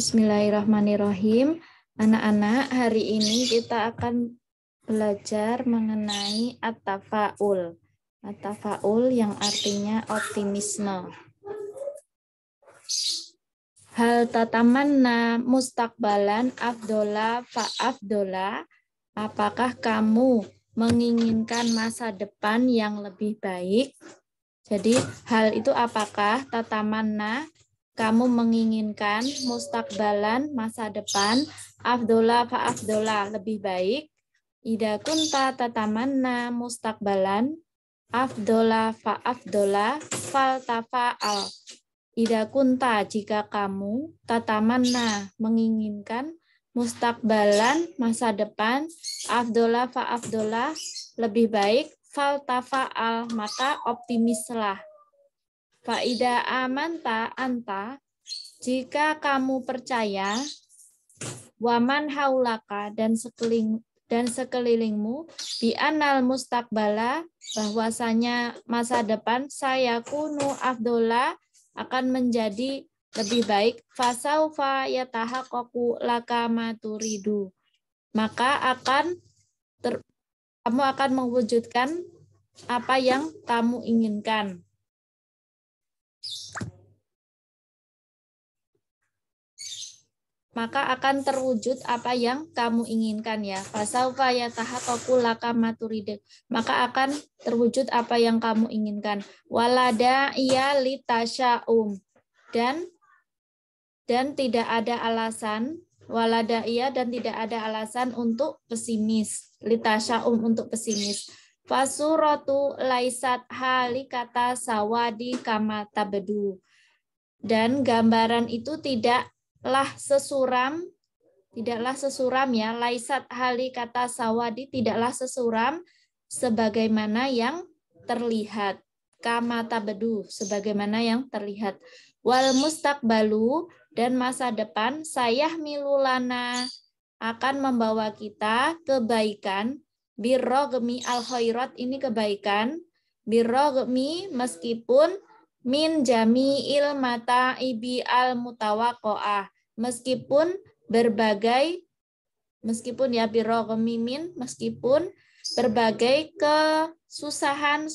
Bismillahirrahmanirrahim. Anak-anak, hari ini kita akan belajar mengenai at-tafa'ul. At-tafa'ul yang artinya optimisme. Hal tatamanna mustaqbalan afdola fa'afdola. Apakah kamu menginginkan masa depan yang lebih baik? Jadi hal itu apakah tatamanna, kamu menginginkan, mustakbalan, masa depan, afdola fa'afdola, lebih baik. Ida kunta tatamanna mustakbalan, afdola fa'afdola, fal tafa'al. Ida kunta, jika kamu, tatamanna, menginginkan, mustakbalan, masa depan, afdola fa'afdola, lebih baik, fal tafa'al, maka optimislah. Faida amanta anta, jika kamu percaya, waman haulaka, dan sekelilingmu, bi anal mustakbala, bahwasanya masa depan saya kunu afdola, akan menjadi lebih baik, fasaufa yatahaqqaqu laka ma turidu, maka kamu akan mewujudkan apa yang kamu inginkan. Maka akan terwujud apa yang kamu inginkan ya. Fasaufa yatahaqqaqu laka ma turidu, maka akan terwujud apa yang kamu inginkan. Walada iya litasya'um, dan tidak ada alasan, walada iya, dan tidak ada alasan untuk pesimis. Litasya'um, untuk pesimis. Fasuratu laisat halikata sawadi kama tabedu, dan gambaran itu tidaklah sesuram ya, laisat hali kata sawadi, tidaklah sesuram sebagaimana yang terlihat, kama tabedu, sebagaimana yang terlihat. Wal mustaqbalu, dan masa depan, sayah milulana, akan membawa kita kebaikan, birrogmi al khairat, ini kebaikan, birrogmi, meskipun, min jami'il mata'ibi al mutawaqo'ah, meskipun ya birrogmi min, meskipun berbagai kesusahan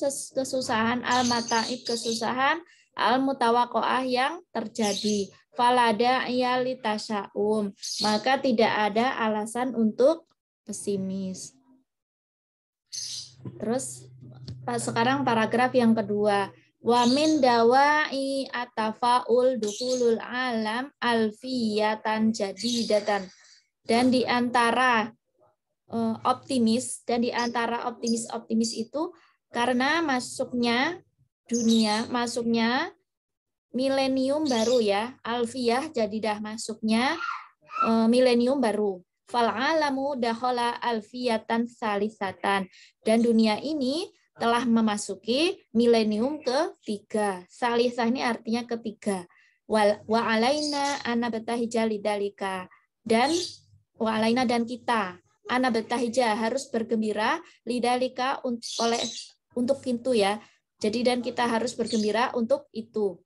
al mata'ib, kesusahan al mutawaqo'ah yang terjadi. Falada yalitasya'um, maka tidak ada alasan untuk pesimis. Terus sekarang paragraf yang kedua. Wa min dawai atafa'ul dukhulul alam alfiyatan jadidatan, dan di antara optimis itu karena masuknya dunia, masuknya milenium baru ya, alfiyah jadidah, masuknya milenium baru. Fal alamu dakhala alfiyatan salisatan, dan dunia ini telah memasuki milenium ketiga. Salisah ini artinya ketiga. Wa alaina anabtahija lidalika, dan wa alaina, dan kita, anabtahija, harus bergembira, lidalika, untuk itu ya. Jadi dan kita harus bergembira untuk itu.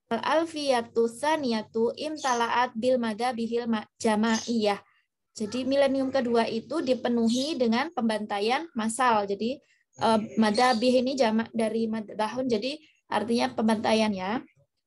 Al-alfiyatu tsaniyatu imtala'at bil madabihil jamaiyah. Jadi milenium kedua itu dipenuhi dengan pembantaian massal. Jadi madabih ini jamak dari madbahun, jadi artinya pembantaian ya.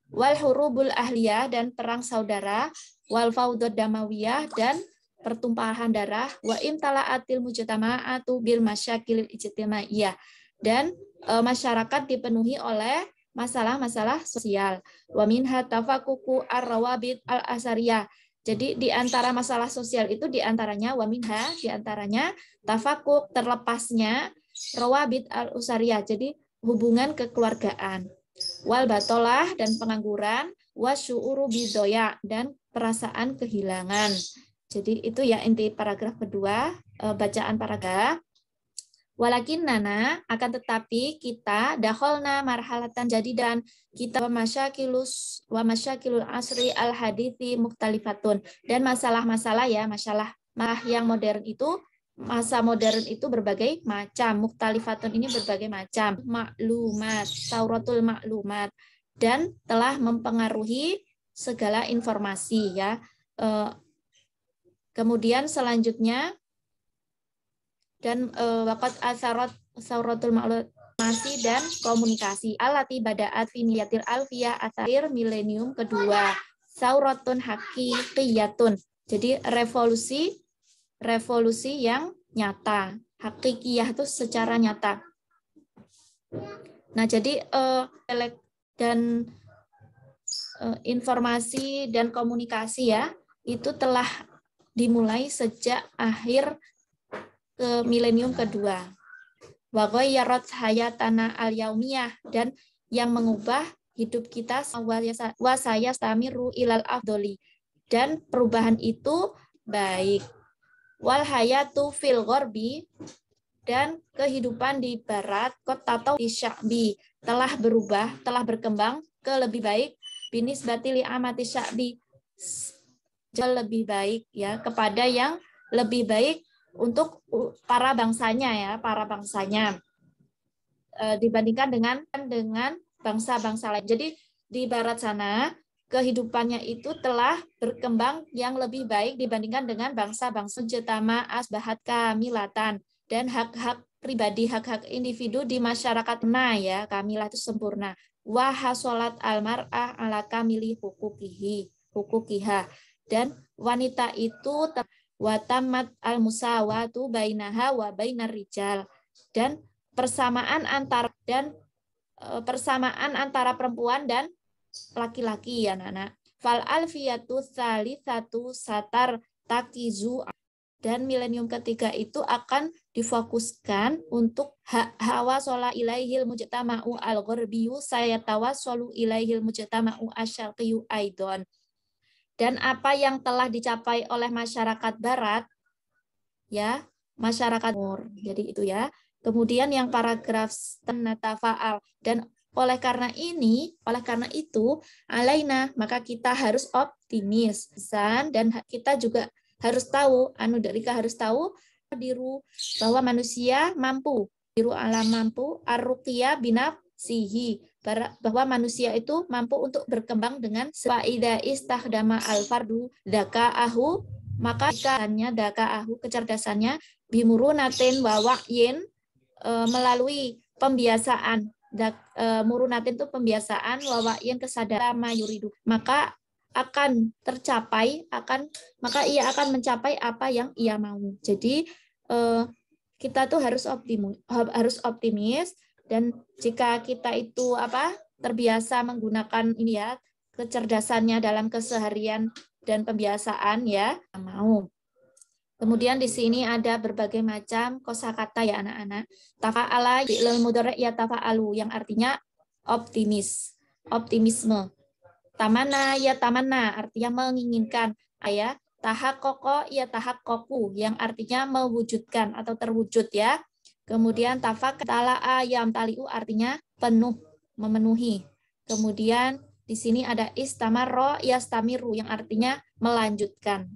Wal hurubul ahliyah, dan perang saudara. Wal faudud damawiyah, dan pertumpahan darah. Wa imtala'atil mujtama'atu bil masyakil ijtimaiyah, dan masyarakat dipenuhi oleh masalah-masalah sosial. Wa minha tafakuku ar-rawabit al-asariyah. Jadi di antara masalah sosial itu diantaranya waminha, diantaranya tafakuk, terlepasnya, rawabit al-usariyah, jadi hubungan kekeluargaan. Wal batolah, dan pengangguran, wasyu'uru bidoya, dan perasaan kehilangan. Jadi itu ya inti paragraf kedua, bacaan paragraf. Walakin nana, akan tetapi kita dakholna marhalatan, jadi dan kita wa masyakilul asri al hadithi muktalifatun, dan masalah-masalah ya, masalah yang modern itu, masa modern itu berbagai macam, muktalifatun ini berbagai macam, maklumat, tauratul maklumat, dan telah mempengaruhi segala informasi ya. Kemudian selanjutnya dan waqat asaratul masih dan komunikasi alati bada'at fi miyatil alfiyah akhir milenium kedua sauratun haqiqiyatun. Jadi revolusi yang nyata. Hakikiyah itu secara nyata. Nah, jadi dan informasi dan komunikasi ya itu telah dimulai sejak akhir ke milenium kedua. Wa ghayyarat hayatana al-yaumiyah, dan yang mengubah hidup kita wa sayastamiru ilal afdoli, dan perubahan itu baik. Wal hayatu fil gharbi, dan kehidupan di barat kota atau di sya'bi telah berubah, telah berkembang ke lebih baik binisbati li amati sya'bi, lebih baik ya kepada yang lebih baik untuk para bangsanya ya, para bangsanya dibandingkan dengan bangsa-bangsa lain. Jadi di barat sana kehidupannya itu telah berkembang yang lebih baik dibandingkan dengan bangsa-bangsa jetama asbahat kamilatan, dan hak-hak pribadi, hak-hak individu di masyarakat ya, kamilah itu sempurna. Wa hasolat almar'ah ala kamili hukukiha, dan wanita itu watamat al-musawatu bainaha wa bainar rijal, dan persamaan antara perempuan dan laki-laki ya anak-anak. Fal alfiyatu tsalitsatu satar takizu, dan milenium ketiga itu akan difokuskan untuk hawa sola ilaihil mujtama'u al-gharbiyyu sayatawassalu ilaihil mujtama'u asy-syarqiyyu aidon. Dan apa yang telah dicapai oleh masyarakat barat ya, masyarakat timur. Jadi itu ya. Kemudian yang paragraf natafa'al, dan oleh karena itu alaina, maka kita harus optimis dan kita juga harus tahu, harus tahu diru bahwa manusia mampu, diru alam mampu, ar-ruqyah binafsihi, bahwa manusia itu mampu untuk berkembang dengan faida istakhdama al-fardu daka'ahu, maka kecerdasannya bimurunatin wa wa'yin, melalui pembiasaan, murunatin itu pembiasaan, wa wa'yin kesadaran mayuridu, maka akan tercapai, maka ia akan mencapai apa yang ia mau. Jadi kita tuh harus optimis, dan jika kita itu terbiasa menggunakan ini ya, kecerdasannya dalam keseharian dan pembiasaan ya, mau. Kemudian di sini ada berbagai macam kosakata ya anak-anak. Tafa'ala fi'lul mudhari' ya tafa'alu, yang artinya optimisme. Tamana ya tamana, artinya menginginkan. Ya, tahaqqaqa ya tahaqqaqu, yang artinya mewujudkan atau terwujud ya. Kemudian tala'a ya tali'u, artinya penuh, memenuhi. Kemudian di sini ada istamarra yastamiru, yang artinya melanjutkan.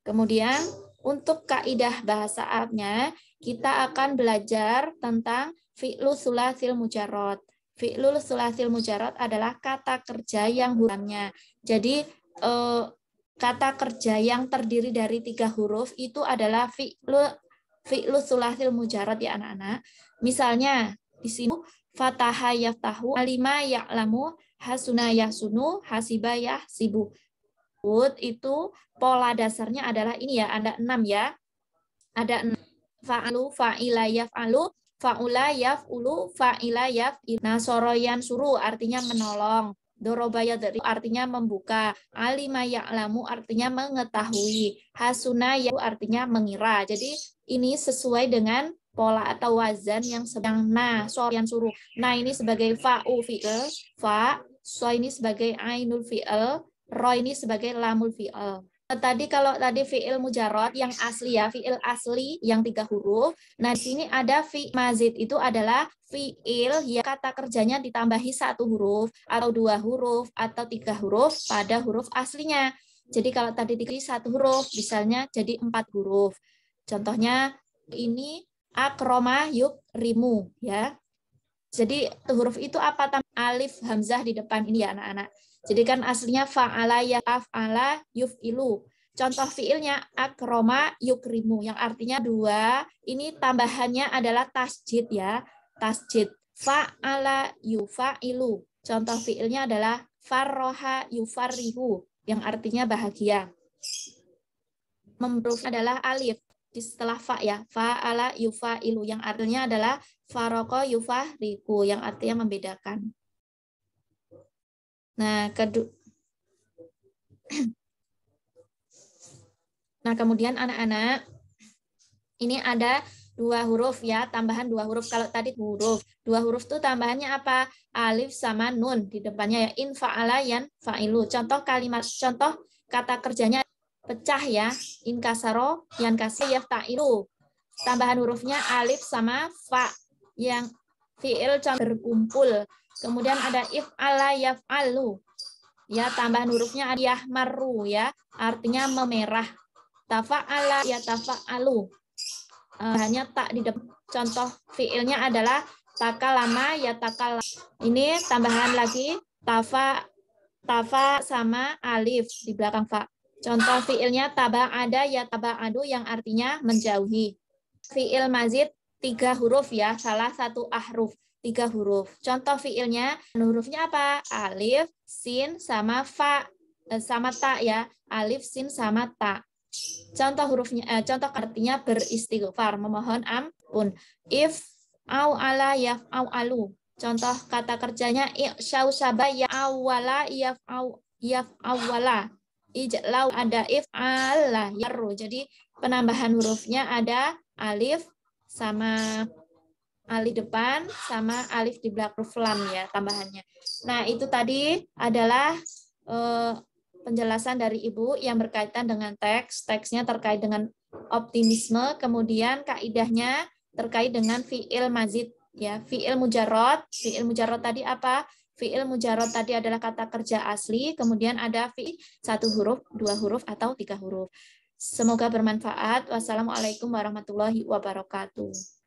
Kemudian untuk kaidah bahasa Arabnya, kita akan belajar tentang fi'lu tsulasil mujarrad. Fi'lu tsulasil mujarrad adalah kata kerja yang hurufnya. Jadi kata kerja yang terdiri dari 3 huruf itu adalah fi'lu tsulasil mujarrad ya anak-anak. Misalnya di sini fataha yaftahu, alima ya'lamu, hasuna yahsunu, hasiba yahsibu. Itu pola dasarnya adalah ini ya, ada 6 ya. Ada 6. Fa'alu, fa'ila yaf'alu, fa'ula yaf'ulu, fa'ila yaf'il. Nah, soroyan suruh artinya menolong. Dorobaya dari artinya membuka. Alima ya'lamu artinya mengetahui. Hasuna ya artinya mengira. Jadi ini sesuai dengan pola atau wazan yang sedang. Nah, soroyan suruh. Nah, ini sebagai fa'u fi'il, so ini sebagai ainul fi'il, ro ini sebagai lamul fi'il. Kalau tadi fi'il mujarrad yang asli ya, fi'il asli yang 3 huruf. Nah, di sini ada fi mazid, itu adalah fi'il yang kata kerjanya ditambahi 1 huruf atau 2 huruf atau 3 huruf pada huruf aslinya. Jadi kalau tadi 1 huruf, misalnya jadi 4 huruf. Contohnya ini akroma yukrimu ya. Jadi huruf itu apa? Alif hamzah di depan ini ya anak-anak. Jadi kan aslinya fa'ala yaf'ala yuf'ilu. Contoh fiilnya akroma yukrimu yang artinya dua. Ini tambahannya adalah tasjid ya. Tasjid. Fa'ala yufa'ilu. Contoh fiilnya adalah farroha yufarrihu yang artinya bahagia. Memproof adalah alif di setelah fa ya. Fa'ala yufa'ilu yang artinya adalah faroko yufahriku yang artinya membedakan. Nah, kemudian anak-anak, ini ada dua huruf ya, tambahan dua huruf. Kalau tadi dua huruf itu tambahannya apa? Alif sama nun di depannya ya. In fa'ala yan fa'ilu. Contoh kata kerjanya pecah ya. In kasaro yan kasih yafta'ilu. Tambahan hurufnya alif sama fa yang fi'il berkumpul. Kemudian ada if'ala yaf'alu. Ya, tambahan hurufnya ada yahmaru ya, artinya memerah. Tafa'ala ya tafa'alu. Hanya tak di depan. Contoh fi'ilnya adalah takalama ya takala. Ini tambahan lagi tafa sama alif di belakang fa. Contoh fi'ilnya taba'ada ya taba'adu yang artinya menjauhi. Fi'il mazid 3 huruf ya, salah satu ahruf 3 huruf. Contoh fi'ilnya hurufnya apa? Alif, sin sama fa sama ta ya. Alif, sin sama ta. Contoh contoh artinya beristighfar, memohon ampun. If au ala yaf au alu. Contoh kata kerjanya i'syau saba ya awala yaf awala. Ijlau ada if ala yaru. Jadi penambahan hurufnya ada alif sama alif depan sama alif di belakang huruf lam ya tambahannya. Nah, itu tadi adalah penjelasan dari Ibu yang berkaitan dengan teks. Teksnya terkait dengan optimisme, kemudian kaidahnya terkait dengan fi'il mazid ya. Fi'il mujarrad tadi apa? Fi'il mujarrad tadi adalah kata kerja asli, kemudian ada fi'il 1 huruf, 2 huruf atau 3 huruf. Semoga bermanfaat. Wassalamualaikum warahmatullahi wabarakatuh.